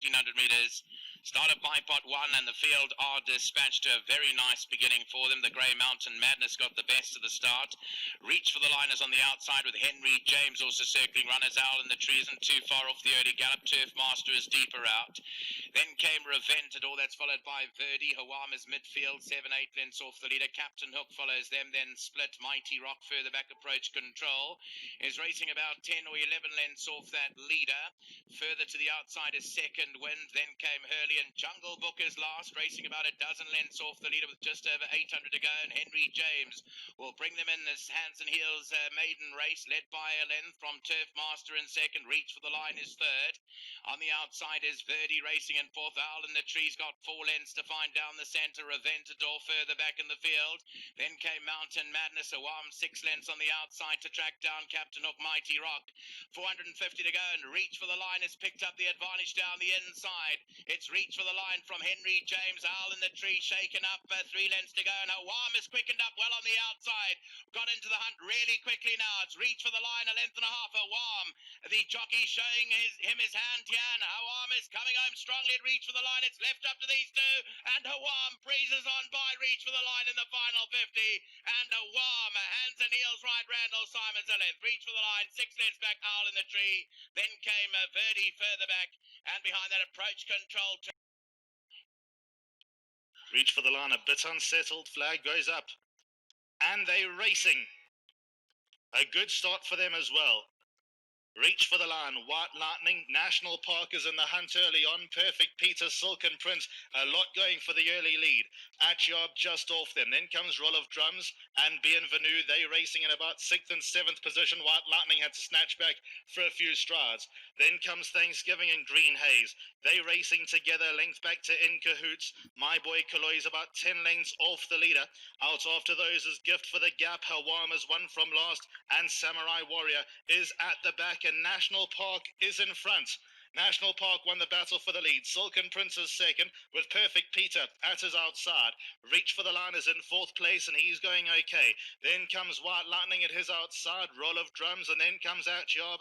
1,500 meters. Started by pot one, and the field are dispatched to a very nice beginning for them. The Grey Mountain Madness got the best of the start. Reach for the liners on the outside with Henry James also circling. Runners Owl in the tree isn't too far off the early gallop. Turf Master is deeper out. Then came Reventador, that's followed by Verdi. Hawwaam is midfield, 7-8 lengths off the leader. Captain Hook follows them, then Split. Mighty Rock further back, Approach Control is racing about 10 or 11 lengths off that leader. Further to the outside is Second Wind, then came Hurley, and Jungle Book is last, racing about a dozen lengths off the leader with just over 800 to go, and Henry James will bring them in this hands and heels maiden race, led by a length from Turf Master in second. Reach for the line is third. On the outside is Verdi racing in fourth. Owl in the trees got 4 lengths to find down the centre. Reventador further back in the field. Then came Mountain Madness. Hawwaam 6 lengths on the outside to track down Captain Hook. Mighty Rock 450 to go, and Reach for the line has picked up the advantage down the inside. It's Reach for the line from Henry James. Owl in the tree shaken up, 3 lengths to go, and Hawwaam is quickened up well on the outside. Got into the hunt really quickly now. It's Reach for the line, a length and a half. Hawwaam, the jockey showing his hand here, and Hawwaam is coming home strongly at Reach for the line. It's left up to these two, and Hawwaam breezes on by Reach for the line in the final 50. And Hawwaam, hands and heels right, Randall Simon's a length. Reach for the line, 6 lengths back, Owl in the tree. Then came Verdi further back, and behind that Approach Control. Reach for the line, a bit unsettled, flag goes up. And they're racing. A good start for them as well. Reach for the line, White Lightning, National Park is in the hunt early on, Perfect Peter, Silken Prince, a lot going for the early lead. Atjob just off them, then comes Roll of Drums and Bienvenue, they racing in about 6th and 7th position. White Lightning had to snatch back for a few strides. Then comes Thanksgiving and Green Haze, they racing together, length back to In Cahoots. My Boy Kaloi is about 10 lengths off the leader. Out after those is Gift for the Gap, Hawwaam is one from last, and Samurai Warrior is at the back, and National Park is in front. National Park won the battle for the lead. Silken Prince is second, with Perfect Peter at his outside. Reach for the line is in 4th place, and he's going okay. Then comes White Lightning at his outside, Roll of Drums, and then comes Atjob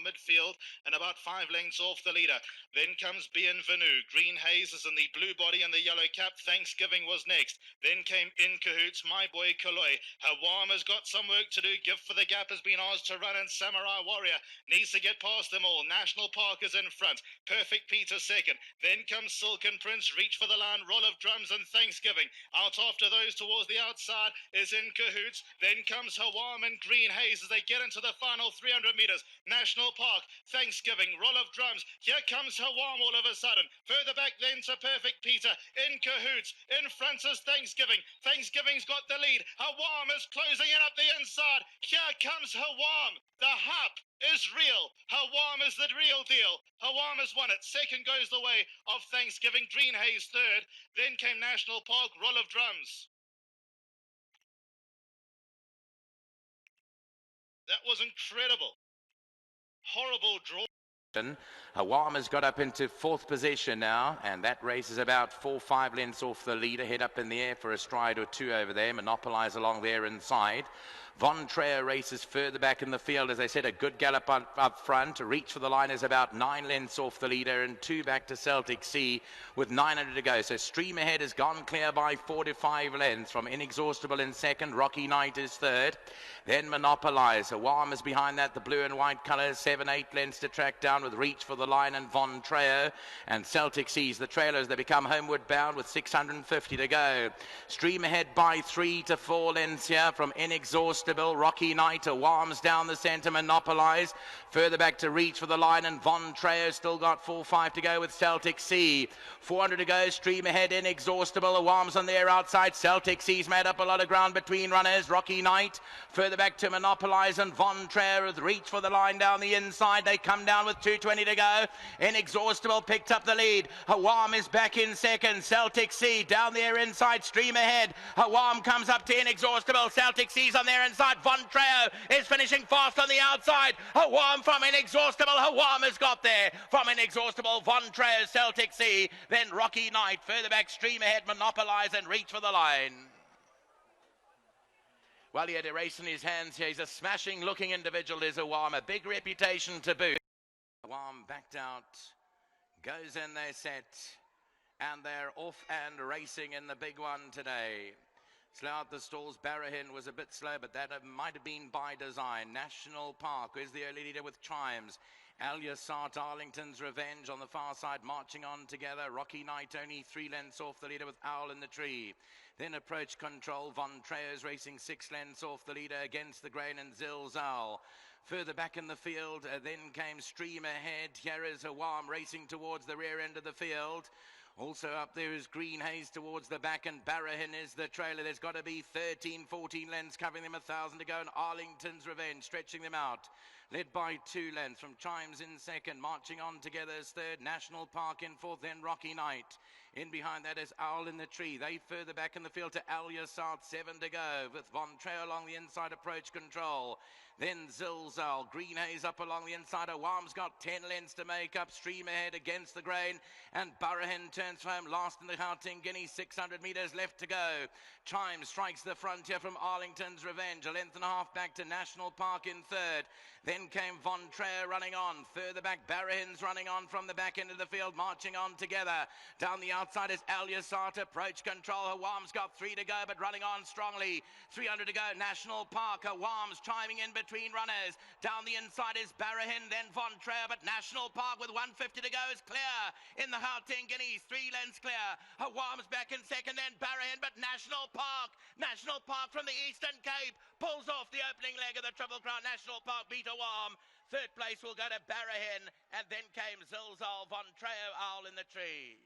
midfield, and about 5 lengths off the leader. Then comes Bienvenue. Green Haze is in the blue body and the yellow cap. Thanksgiving was next. Then came In Cahoots, My Boy Kaloi. Hawwaam has got some work to do. Gift for the Gap has been asked to run, and Samurai Warrior needs to get past them all. National Park is in front. Perfect Peter second. Then comes Silken Prince. Reach for the line, Roll of Drums, and Thanksgiving. Out after those towards the outside is In Cahoots. Then comes Hawwaam and Green Haze as they get into the final 300 meters. National Park, Thanksgiving, Roll of Drums. Here comes Hawwaam all of a sudden. Further back then to Perfect Peter. In Cahoots. In front is Thanksgiving. Thanksgiving's got the lead. Hawwaam is closing in up the inside. Here comes Hawwaam. The hype is real. Hawwaam is the real deal. Hawwaam has won it. Second goes the way of Thanksgiving. Green Haze third. Then came National Park, Roll of Drums. That was incredible. Horrible draw. Hawwaam has got up into 4th position now, and that race is about 4-5 lengths off the leader. Head up in the air for a stride or two over there. Monopolize along there inside. Von Trier races further back in the field. As I said, a good gallop up front. Reach for the line is about 9 lengths off the leader, and 2 back to Celtic Sea with 900 to go. So Stream Ahead has gone clear by 4 to 5 lengths from Inexhaustible in second. Rocky Knight is third. Then Monopolize. Hawwaam is behind that. The blue and white colours, 7-8 lengths to track down with Reach for the line and Von Trier. And Celtic Seas, the trailers, they become homeward bound with 650 to go. Stream Ahead by 3 to 4 lengths here from Inexhaustible. Rocky Knight, Hawwaam's down the centre, Monopolize. Further back to Reach for the line, and Von Trier still got 4-5 to go with Celtic Sea. 400 to go, Stream Ahead, Inexhaustible. Hawwaam's on there outside. Celtic Sea's made up a lot of ground between runners. Rocky Knight, further back to Monopolize, and Von Trier with Reach for the line down the inside. They come down with 2:20 to go. Inexhaustible picked up the lead. Hawwaam is back in second. Celtic Sea down there inside. Stream Ahead. Hawwaam comes up to Inexhaustible. Celtic Sea's on there inside. Von Trier is finishing fast on the outside. Hawwaam from Inexhaustible. Hawwaam has got there from Inexhaustible. Von Trier, Celtic Sea. Then Rocky Knight. Further back, Stream Ahead, Monopolize, and Reach for the line. Well, he had a race in his hands here. He's a smashing looking individual, is Hawwaam. A big reputation to boot. Hawwaam backed out. goes in their set, and they're off and racing in the big one today. Slow out the stalls. Barrahin was a bit slow, but that might have been by design. National Park is the early leader with Chimes. Al Yassat, Arlington's Revenge on the far side, marching on together. Rocky Knight only 3 lengths off the leader with Owl in the Tree. Then Approach Control. Von Treo's racing 6 lengths off the leader against the grain, and Zilzal. Further back in the field, then came Stream Ahead. Here is Hawwaam racing towards the rear end of the field. Also up there is Green Haze towards the back, and Barrahin is the trailer. There's got to be 13, 14 lengths covering them, 1,000 to go, and Arlington's Revenge stretching them out. Led by 2 lengths from Chimes in second, marching on together as third. National Park in fourth, then Rocky Knight. In behind that is Owl in the Tree. They further back in the field to Al Yassat, 7 to go, with Von Treo along the inside, Approach Control. Then Zilzal, Green Haze up along the inside. Hawwaam's got 10 lengths to make up. Stream Ahead against the grain, and Barrahin turns for home last in the Gauteng Guineas. 600 metres left to go. Chimes strikes the frontier from Arlington's Revenge. A length and a half back to National Park in third. Then came Von Treo running on. Further back, Barrahin's running on from the back end of the field, marching on together. Down the outside is Al Yassat, Approach Control. Hawwaam's got 3 to go, but running on strongly. 300 to go, National Park. Hawwaam's chiming in between runners. Down the inside is Barrahin, then Von Treo, but National Park with 150 to go is clear in the Gauteng Guineas. 3 lengths clear. Hawwaam's back in second, then Barrahin, but National Park from the Eastern Cape pulls off the opening leg of the Triple Crown. National Park beat Hawwaam. Third place will go to Barrahin, and then came Zilzal, Von Treo, Owl in the Tree.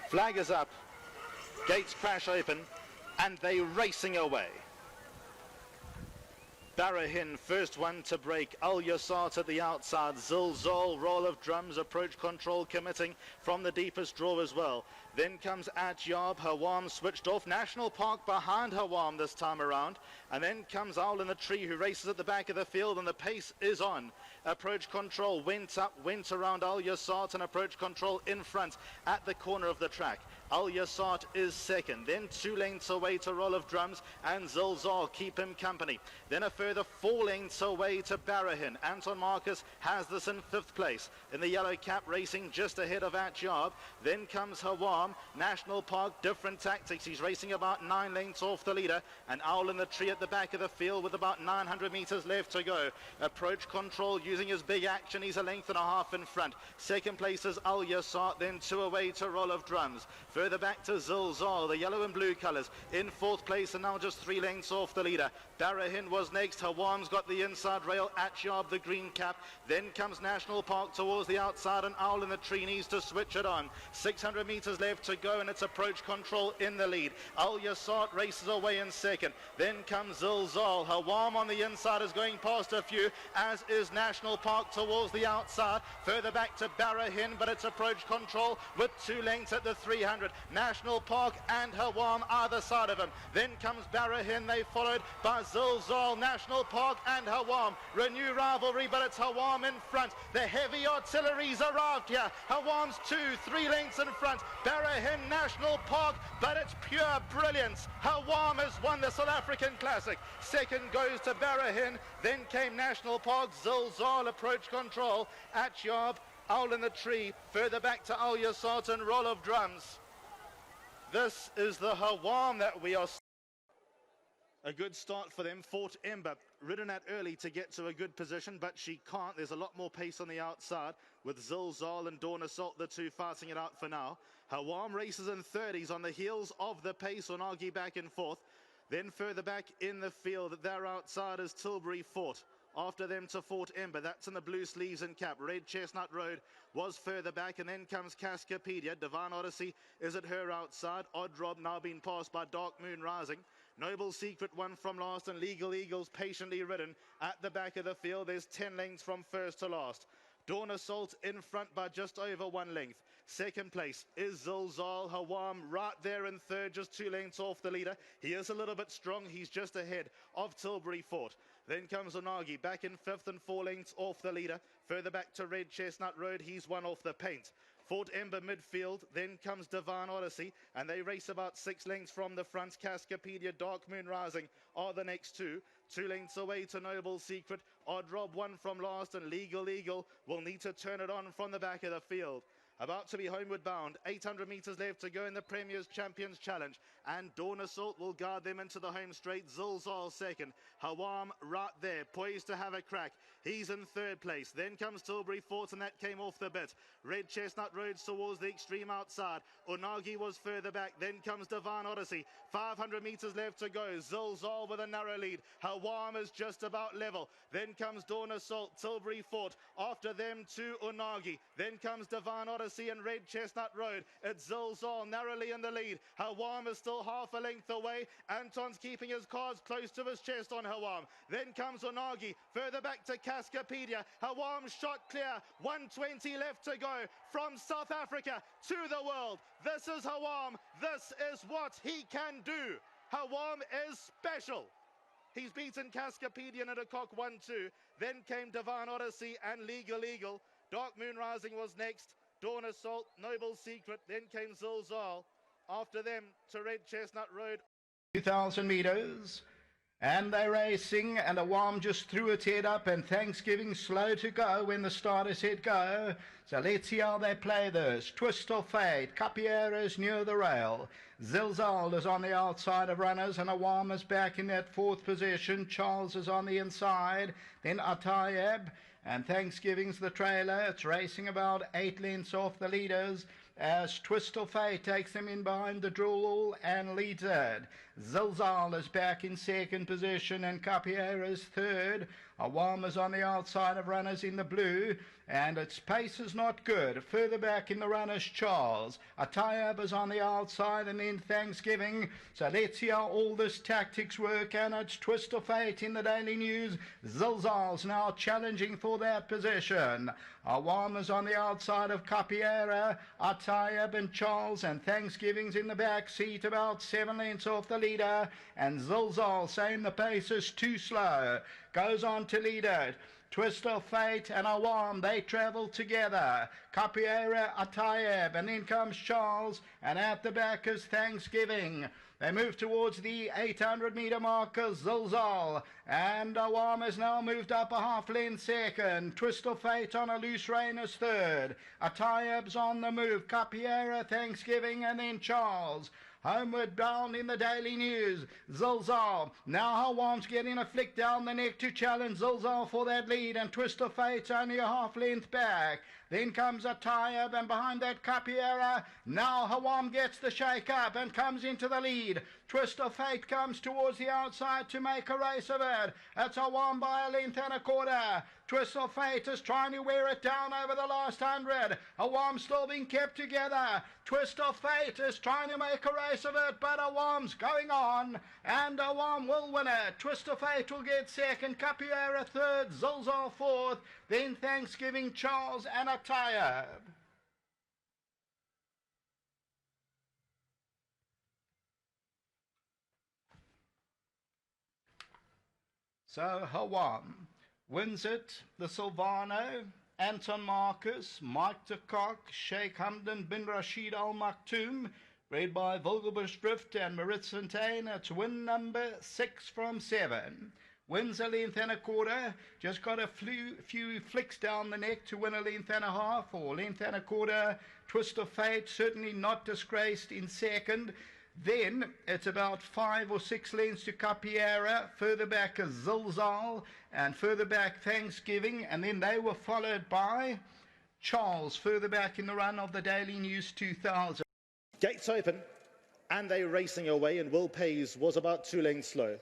Flag is up, gates crash open, and they racing away. Barrahin, first one to break. Al Yassat at the outside. Zilzal, roll of drums, Approach Control committing from the deepest draw as well. Then comes Atjob. Hawwaam switched off. National Park behind Hawwaam this time around. And then comes Owl in the Tree, who races at the back of the field, and the pace is on. Approach Control went up, went around Al Yassat, and Approach Control in front at the corner of the track. Al Yassat is second, then 2 lengths away to Roll of Drums, and Zilzal keep him company. Then a further 4 lengths away to Barrahin. Anton Marcus has this in 5th place. In the yellow cap, racing just ahead of Atjob. Then comes Hawwaam. National Park, different tactics. He's racing about 9 lengths off the leader, and Owl in the Tree at the back of the field with about 900 metres left to go. Approach Control using his big action. He's a length and a half in front. Second place is Al Yassat, then 2 away to Roll of Drums. Further back to Zilzal, the yellow and blue colours, in 4th place, and now just 3 lengths off the leader. Barrahin was next. Hawwaam's got the inside rail. Atjob, the green cap. Then comes National Park towards the outside, and Owl in the Tree needs to switch it on. 600 metres left to go, and it's Approach Control in the lead. Al Yassat races away in second. Then comes Zilzal. Hawwaam on the inside is going past a few, as is National Park towards the outside. Further back to Barrahin, but it's Approach Control with 2 lengths at the 300. National Park and Hawwaam either side of him. Then comes Barrahin. They followed by Zilzal, National Park and Hawwaam. Renew rivalry, but it's Hawwaam in front. The heavy artillery's arrived here. Hawwaam's 2, 3 lengths in front. Barrahin, National Park, but it's pure brilliance. Hawwaam has won the South African Classic. Second goes to Barrahin. Then came National Park. Zilzal, Approach Control. Atjob, Owl in the Tree. Further back to Al Yassat and Roll of Drums. This is the Hawwaam that we are. A good start for them. Fort Ember ridden at early to get to a good position, but she can't. There's a lot more pace on the outside with Zilzal and Dawn Assault, the two fighting it out for now. Hawwaam races in 30s on the heels of the pace. Onagi back and forth. Then further back in the field, their outside is Tilbury Fort. After them to Fort Ember, that's in the blue sleeves and cap. Red Chestnut Road was further back, and then comes Cascapedia. Divine Odyssey is at her outside. Odd Rob now being passed by Dark Moon Rising. Noble Secret one from last, and Legal Eagles patiently ridden at the back of the field. There's 10 lengths from first to last. Dawn Assault in front by just over 1 length. Second place is Zilzal. Hawwaam right there in third, just 2 lengths off the leader. He is a little bit strong. He's just ahead of Tilbury Fort. Then comes Onagi back in 5th and 4 lengths off the leader. Further back to Red Chestnut Road. He's 1 off the paint. Fort Ember midfield, then comes Divine Odyssey, and they race about 6 lengths from the front. Cascapedia, Dark Moon Rising are the next two. 2 lengths away to Noble Secret. Odd Rob 1 from last, and Legal Eagle will need to turn it on from the back of the field. About to be homeward bound, 800 metres left to go in the Premier's Champions Challenge, and Dawn Assault will guard them into the home straight. Zilzal second, Hawwaam right there, poised to have a crack. He's in third place. Then comes Tilbury fourth, and that came off the bit. Red Chestnut Roads towards the extreme outside. Unagi was further back. Then comes Divine Odyssey. 500 metres left to go. Zilzal with a narrow lead. Hawwaam is just about level. Then comes Dawn Assault, Tilbury fourth. After them, to Unagi. Then comes Divine Odyssey and Red Chestnut Road. It's Zilzal narrowly in the lead. Hawwaam is still half a length away. Anton's keeping his cards close to his chest on Hawwaam. Then comes Unagi. Further back to Cascapedia. Hawwaam shot clear. 120 left to go from South Africa to the world. This is Hawwaam. This is what he can do. Hawwaam is special. He's beaten Cascapedia at a cock 1-2. Then came Divine Odyssey and Legal Eagle. Dark Moon Rising was next. Dawn Assault, Noble Secret. Then came Zilzal. After them to Red Chestnut Road. 2,000 metres. And they're racing, and Hawwaam just threw its head up, and Thanksgiving slow to go when the starter said go. So let's see how they play this. Twist of Fate, Capiera's near the rail. Zilzal is on the outside of runners, and Hawwaam is back in that fourth position. Charles is on the inside. Then Atayeb, and Thanksgiving's the trailer. It's racing about 8 lengths off the leaders, as Twist of Fate takes them in behind the Drool and leads it. Zilzal is back in second position, and Capiera is third. Hawwaam is on the outside of runners in the blue, and its pace is not good. Further back in the runners, Charles. Atayab is on the outside, and then Thanksgiving. So let's see how all this tactics work, and it's Twist of Fate in the Daily News. Zilzal's now challenging for that position. Hawwaam is on the outside of Capiera, Atayab and Charles, and Thanksgiving's in the back seat about 7 lengths off the leader, and Zilzal saying the pace is too slow. Goes on to lead it. Twist of Fate and Hawwaam, they travel together. Capiera, Atayeb, and then comes Charles, and at the back is Thanksgiving. They move towards the 800-metre marker, Zilzal, and Hawwaam has now moved up a half-length second. Twist of Fate on a loose rein is third. Atayeb's on the move. Capiera, Thanksgiving, and then Charles. Homeward bound in the Daily News, Zilzal. Now Hawwaam's getting a flick down the neck to challenge Zilzal for that lead, and Twist of Fate's only a half length back. Then comes Atayeb, and behind that Capiera. Now Hawwaam gets the shake up and comes into the lead. Twist of Fate comes towards the outside to make a race of it. It's Hawwaam by a length and a quarter. Twist of Fate is trying to wear it down over the last 100. Hawwaam still being kept together. Twist of Fate is trying to make a race of it, but Hawwaam's going on, and Hawwaam will win it. Twist of Fate will get second, Capiera third, Zilzal fourth, then Thanksgiving, Charles and Atayeb. So Hawwaam wins it, the Silvano, Anton Marcus, Mike de Kock, Sheikh Hamdan bin Rashid Al Maktoum, read by Vogelbush Drift and Maritz Fontaine. It's win number 6 from 7. Wins a length and a quarter, just got a few flicks down the neck to win a length and a half or length and a quarter. Twist of Fate, certainly not disgraced in second. Then it's about 5 or 6 lengths to Capiera, further back is Zilzal, and further back Thanksgiving, and then they were followed by Charles, further back in the run of the Daily News 2000. Gates open, and they're racing away, and Will Pays was about 2 lengths slow.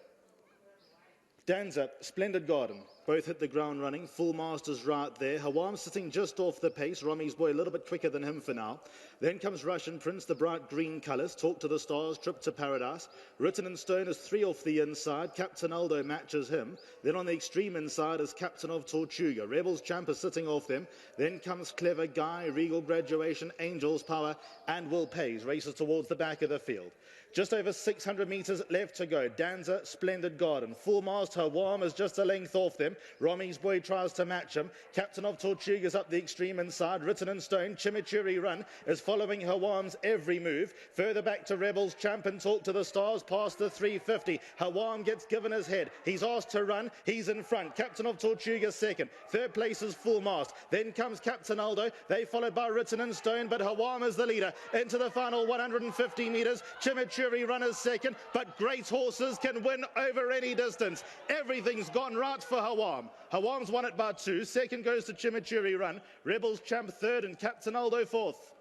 Danza, Splendid Garden, both hit the ground running. Full Masters right there. Hawwaam sitting just off the pace. Rommy's boy a little bit quicker than him for now. Then comes Russian Prince, the bright green colours. Talk to the Stars, Trip to Paradise. Written in Stone is 3 off the inside. Captain Aldo matches him. Then on the extreme inside is Captain of Tortuga. Rebels Champ is sitting off them. Then comes Clever Guy, Regal Graduation, Angels Power, and Will Pays. Races towards the back of the field. Just over 600 metres left to go. Danza, Splendid Garden. Full mast, Hawwaam is just a length off them. Romy's Boy tries to match him. Captain of Tortugas up the extreme inside. Written in Stone, Chimichurri Run is following Hawwaam's every move. Further back to Rebels, Champ and Talk to the Stars past the 350. Hawwaam gets given his head. He's asked to run. He's in front. Captain of Tortugas second. Third place is Full Mast. Then comes Captain Aldo. They followed by Written in Stone, but Hawwaam is the leader. Into the final 150 metres. Chimichurri Run is second, but great horses can win over any distance. Everything's gone right for Hawwaam. Hawwaam's won it by 2. Second goes to Chimichurri Run. Rebels Champ third and Captain Aldo fourth.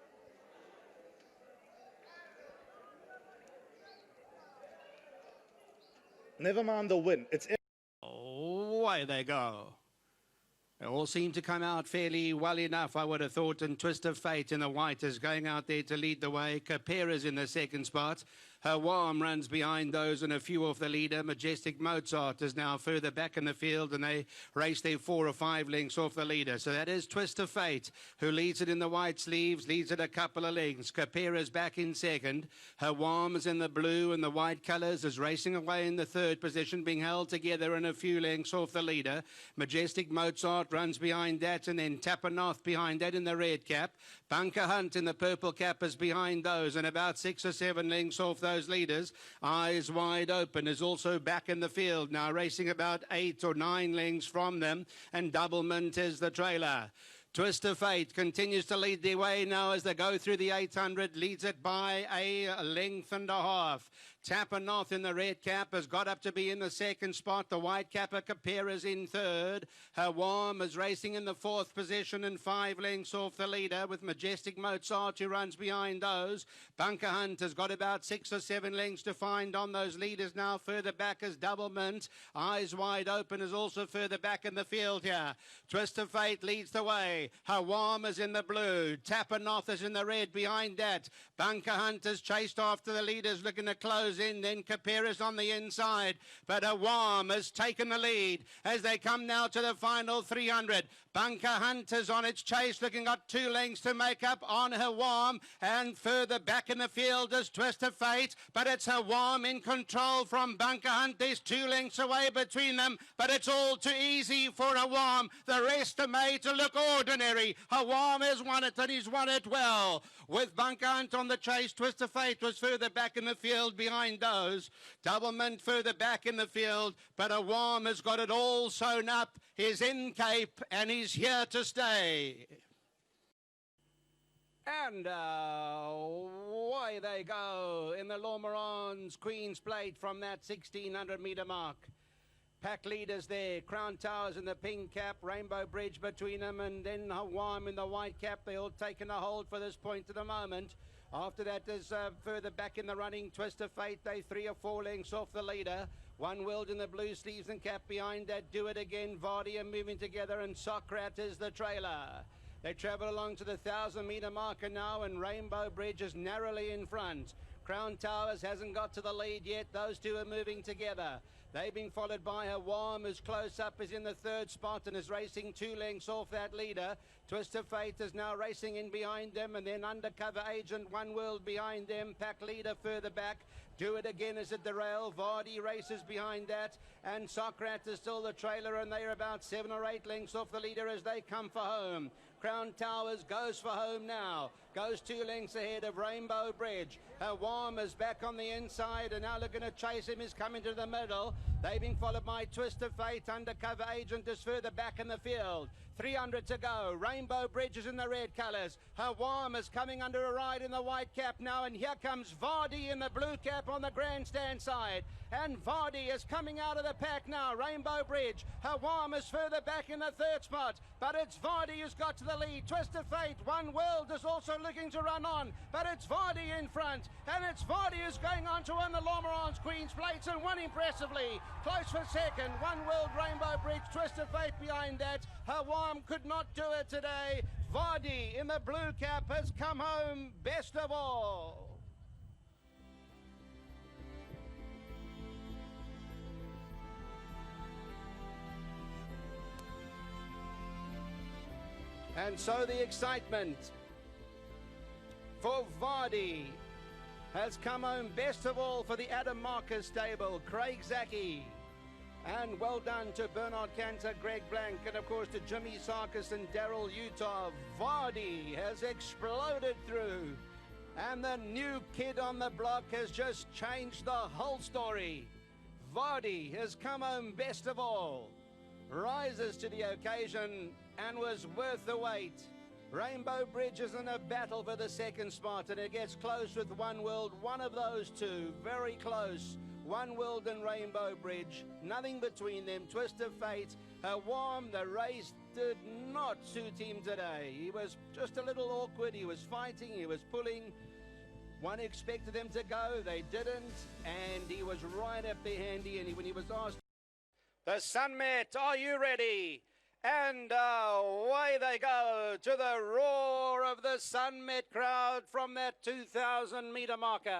Never mind the win. It's away they go. They all seem to come out fairly well enough, I would have thought, and Twist of Fate in the white is going out there to lead the way. Capera's in the second spot. Hawwaam runs behind those and a few off the leader. Majestic Mozart is now further back in the field and they race their 4 or 5 lengths off the leader. So that is Twist of Fate, who leads it in the white sleeves, leads it a couple of lengths. Capera's back in second. Hawwaam is in the blue and the white colours, is racing away in the third position, being held together and a few lengths off the leader. Majestic Mozart runs behind that, and then Tapanoth behind that in the red cap. Bunker Hunt in the purple cap is behind those and about 6 or 7 lengths off those leaders. Eyes Wide Open is also back in the field now, racing about 8 or 9 lengths from them, and Doublemint is the trailer. Twist of Fate continues to lead their way now as they go through the 800, leads it by a length and a half. Tapanoth in the red cap has got up to be in the second spot. The white capper Capera's in third. Hawwaam is racing in the fourth position and 5 lengths off the leader, with Majestic Mozart who runs behind those. Bunker Hunt has got about 6 or 7 lengths to find on those leaders now. Further back is Doublemint. Eyes Wide Open is also further back in the field here. Twist of Fate leads the way. Hawwaam is in the blue. Tapanoth is in the red behind that. Bunker Hunt is chased after the leaders, looking to close in. Then Capera's on the inside, but Hawwaam has taken the lead as they come now to the final 300. Bunker Hunt is on its chase, looking got 2 lengths to make up on Hawwaam, and further back in the field is Twist of Fate, but it's Hawwaam in control from Bunker Hunt. There's 2 lengths away between them, but it's all too easy for Hawwaam. The rest are made to look ordinary. Hawwaam has won it, and he's won it well. With Bunker Hunt on the chase, Twist of Fate was further back in the field behind those. Doublemint further back in the field, but Hawwaam has got it all sewn up. He's in Cape and he's here to stay. And away they go in the Lormeron's Queen's Plate from that 1600 metre mark. Pack leaders there, Crown Towers in the pink cap, Rainbow Bridge between them, and then Hawwaam in the white cap. They're all taking a hold for this point at the moment. After that, there's further back in the running, Twist of Fate. They 3 or 4 lengths off the leader. One World in the blue sleeves and cap behind that. Do It Again, Vardy are moving together, and Socrat is the trailer. They travel along to the 1,000 metre marker now, and Rainbow Bridge is narrowly in front. Crown Towers hasn't got to the lead yet. Those two are moving together. They've been followed by Hawwaam, who's close up, is in the third spot and is racing 2 lengths off that leader. Twist of Fate is now racing in behind them, and then Undercover Agent, One World behind them. Pack leader further back. Do It Again is at the rail. Vardy races behind that, and Socrat is still the trailer, and they're about 7 or 8 lengths off the leader as they come for home. Crown Towers goes for home now, goes 2 lengths ahead of Rainbow Bridge. Hawwaam is back on the inside and now looking to chase him. He's coming to the middle. They've been followed by Twist of Fate. Undercover Agent is further back in the field. 300 to go. Rainbow Bridge is in the red colours. Hawwaam is coming under a ride in the white cap now, and here comes Vardy in the blue cap on the grandstand side. And Vardy is coming out of the pack now. Rainbow Bridge. Hawwaam is further back in the third spot, but it's Vardy who's got to the lead. Twist of Fate. One World is also looking to run on, but it's Vardy in front, and it's Vardy who's going on to win the Lormeron's Queen's Plates and won impressively. Close for second. One World, Rainbow Bridge. Twist of Fate behind that. Hawwaam could not do it today. Vardy in the blue cap has come home best of all. And so the excitement for Vardy has come home best of all for the Adam Marcus stable, Craig Zaki. And well done to Bernard Cantor, Greg Blank, and of course to Jimmy Sarkis and Daryl Utah. Vardy has exploded through. And the new kid on the block has just changed the whole story. Vardy has come home best of all. Rises to the occasion and was worth the wait. Rainbow Bridge is in a battle for the second spot, and it gets close with One World, one of those two, very close. One World and Rainbow Bridge, nothing between them. Twist of Fate, Hawwaam, the race did not suit him today. He was just a little awkward, he was fighting, he was pulling. One expected him to go, they didn't, and he was right up there handy, and when he was asked, the Sun Met, are you ready? And away they go to the roar of the Sun Met crowd from that 2,000 metre marker.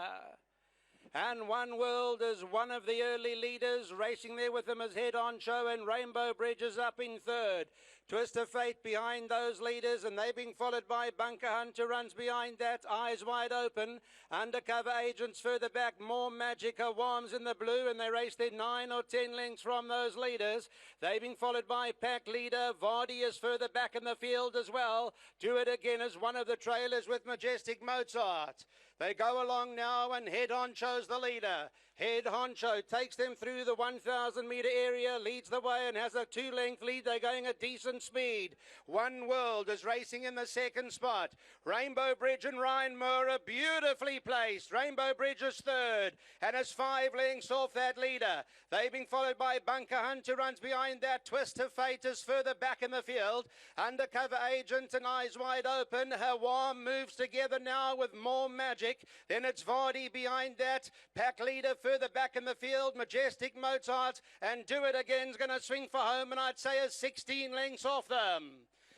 And One World is one of the early leaders. Racing there with them is Head On Show, and Rainbow Bridge is up in third. Twist of Fate behind those leaders, and they've been followed by Bunker Hunter runs behind that, eyes wide open. Undercover Agents further back, More Magic, Hawwaam's in the blue, and they race there 9 or 10 lengths from those leaders. They've been followed by Pack Leader. Vardy is further back in the field as well. Do It Again is one of the trailers with Majestic Mozart. They go along now, and Head Honcho's the leader. Head Honcho takes them through the 1,000 metre area, leads the way and has a 2-length lead. They're going at decent speed. One World is racing in the second spot. Rainbow Bridge and Ryan Moore are beautifully placed. Rainbow Bridge is third and is 5 lengths off that leader. They've been followed by Bunker Hunter runs behind that. Twist of Fate is further back in the field. Undercover Agent and Eyes Wide Open. Hawwaam moves together now with More Magic. Then it's Vardy behind that. Pack Leader further back in the field. Majestic Mozart and Do It Again's going to swing for home, and I'd say is 16 lengths off them.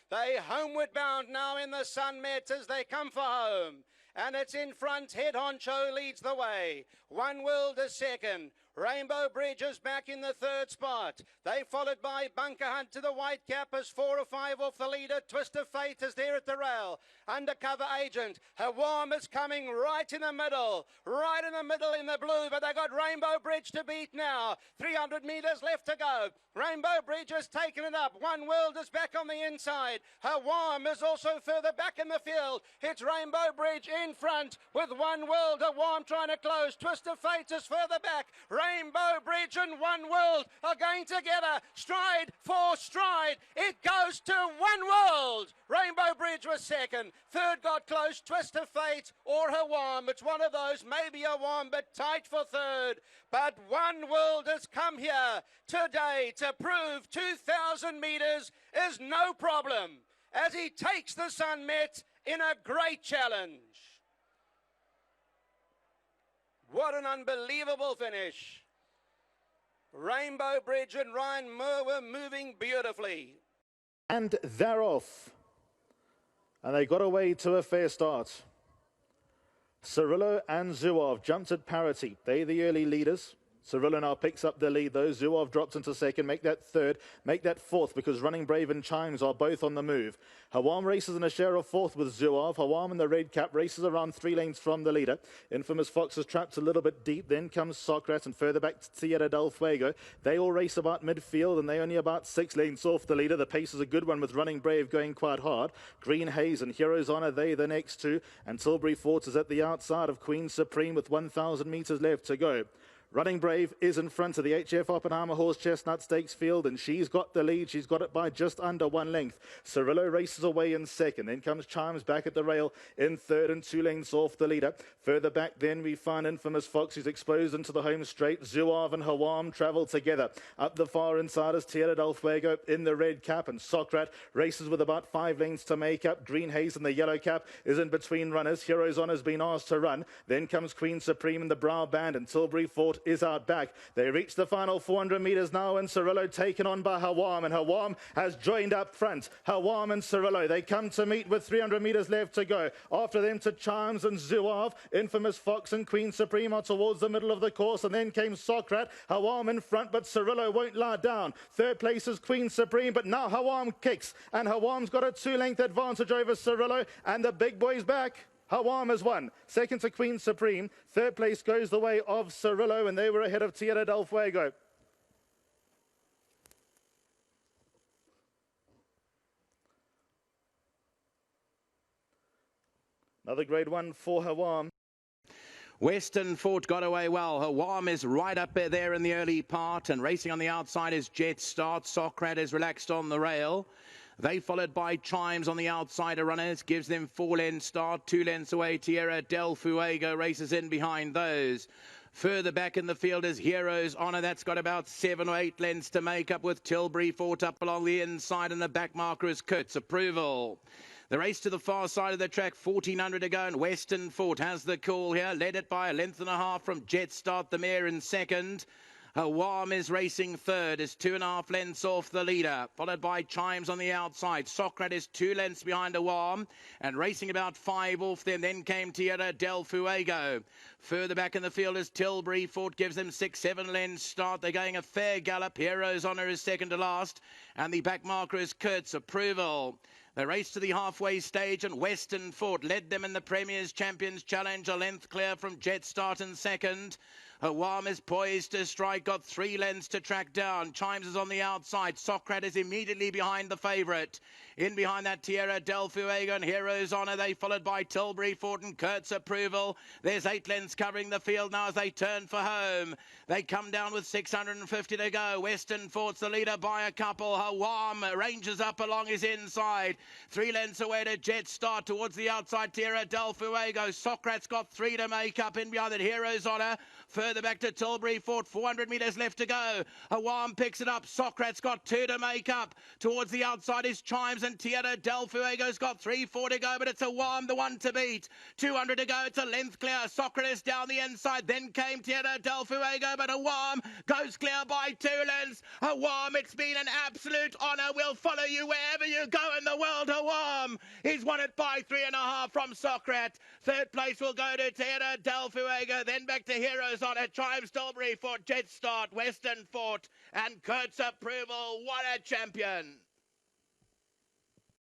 They homeward bound now in the Sun Met as they come for home. And it's in front. Head Honcho leads the way. One World is second. Rainbow Bridge is back in the third spot. They followed by Bunker Hunt to the white cap as 4 or 5 off the leader. Twist of Fate is there at the rail. Undercover Agent. Hawwaam is coming right in the middle in the blue, but they got Rainbow Bridge to beat now. 300 metres left to go. Rainbow Bridge has taken it up. One World is back on the inside. Hawwaam is also further back in the field. It's Rainbow Bridge in front with One World. Hawwaam trying to close. Twist of Fate is further back. Rainbow Bridge and One World are going together, stride for stride. It goes to One World. Rainbow Bridge was second. Third got close, Twist of Fate or Hawwaam. It's one of those, maybe Hawwaam, but tight for third. But One World has come here today to prove 2,000 metres is no problem as he takes the Sun Met in a great challenge. What an unbelievable finish. Rainbow Bridge and Ryan Moore were moving beautifully. And they're off. And they got away to a fair start. Cirillo and Zouave jumped at parity. They're the early leaders. Cirillo now picks up the lead though. Zouave drops into second, make that third, make that fourth, because Running Brave and Chimes are both on the move. Hawwaam races in a share of fourth with Zouave. Hawwaam in the red cap races around 3 lanes from the leader. Infamous Fox is trapped a little bit deep. Then comes Socrates and further back to Tierra del Fuego. They all race about midfield and they only about 6 lanes off the leader. The pace is a good one with Running Brave going quite hard. Green Haze and Heroes Honor, they the next two. And Tilbury Fort is at the outside of Queen Supreme with 1,000 metres left to go. Running Brave is in front of the HF Oppenheimer Horse Chestnut Stakes field, and she's got the lead. She's got it by just under 1 length. Cirillo races away in second. Then comes Chimes back at the rail in third and 2 lengths off the leader. Further back then we find Infamous Fox, who's exposed into the home straight. Zouave and Hawwaam travel together. Up the far inside is Tierra del Fuego in the red cap, and Socrates races with about 5 lengths to make up. Green Haze in the yellow cap is in between runners. Heroes On has been asked to run. Then comes Queen Supreme in the brow band, and Tilbury Fort is out back. They reach the final 400 metres now, and Cirillo taken on by Hawwaam, and Hawwaam has joined up front. Hawwaam and Cirillo, they come to meet with 300 metres left to go. After them to Chimes and Zouave. Infamous Fox and Queen Supreme are towards the middle of the course, and then came Socrates. Hawwaam in front, but Cirillo won't lie down. Third place is Queen Supreme, but now Hawwaam kicks, and Hawwaam's got a 2-length advantage over Cirillo, and the big boy's back. Hawwaam has won. Second to Queen Supreme. Third place goes the way of Cirillo, and they were ahead of Tierra del Fuego. Another grade 1 for Hawwaam. Western Fort got away well. Hawwaam is right up there in the early part, and racing on the outside is Jet Start. Socrat is relaxed on the rail. They followed by Chimes on the outsider runners, gives them 4 lengths start, 2 lengths away. Tierra del Fuego races in behind those. Further back in the field is Heroes Honor. That's got about 7 or 8 lengths to make up, with Tilbury Fort up along the inside, and the back marker is Kurt's Approval. The race to the far side of the track, 1400 to go, and Western Fort has the call here, led it by 1.5 lengths from Jet Start, the mare in second. Hawwaam is racing third, is 2.5 lengths off the leader, followed by Chimes on the outside. Socrat is 2 lengths behind Hawwaam, and racing about 5 off them. Then came Tierra del Fuego. Further back in the field is Tilbury Fort, gives them 6-7 lengths start. They're going a fair gallop. Heroes Honor is second to last, and the back marker is Kurt's Approval. The race to the halfway stage, and Western Fort led them in the Premier's Champions Challenge, a length clear from Jet Start in second. Hawwaam is poised to strike, got 3 lengths to track down. Chimes is on the outside. Socrat is immediately behind the favourite. In behind that, Tierra del Fuego and Heroes Honor. They followed by Tilbury Fort and Kurt's Approval. There's 8 lengths covering the field now as they turn for home. They come down with 650 to go. Western Fort's the leader by a couple. Hawwaam ranges up along his inside. 3 lengths away to Jet Start towards the outside. Tierra del Fuego. Socrat's got 3 to make up. In behind that, Heroes Honor. Further back to Tilbury Fort, 400 metres left to go. Hawwaam picks it up. Socrat's got 2 to make up. Towards the outside is Chimes, and Tierra del Fuego's got 3-4 to go, but it's Hawwaam the one to beat. 200 to go, it's a length clear. Socrates down the inside, then came Tierra del Fuego, but Hawwaam goes clear by 2 lengths. Hawwaam, it's been an absolute honour. We'll follow you wherever you go in the world. Hawwaam, he's won it by 3.5 from Socrat. Third place will go to Tierra del Fuego, then back to Heroes on it. Chimes, Tilbury Fort, Jet Start, Western Fort, and Kurt's Approval. What a champion!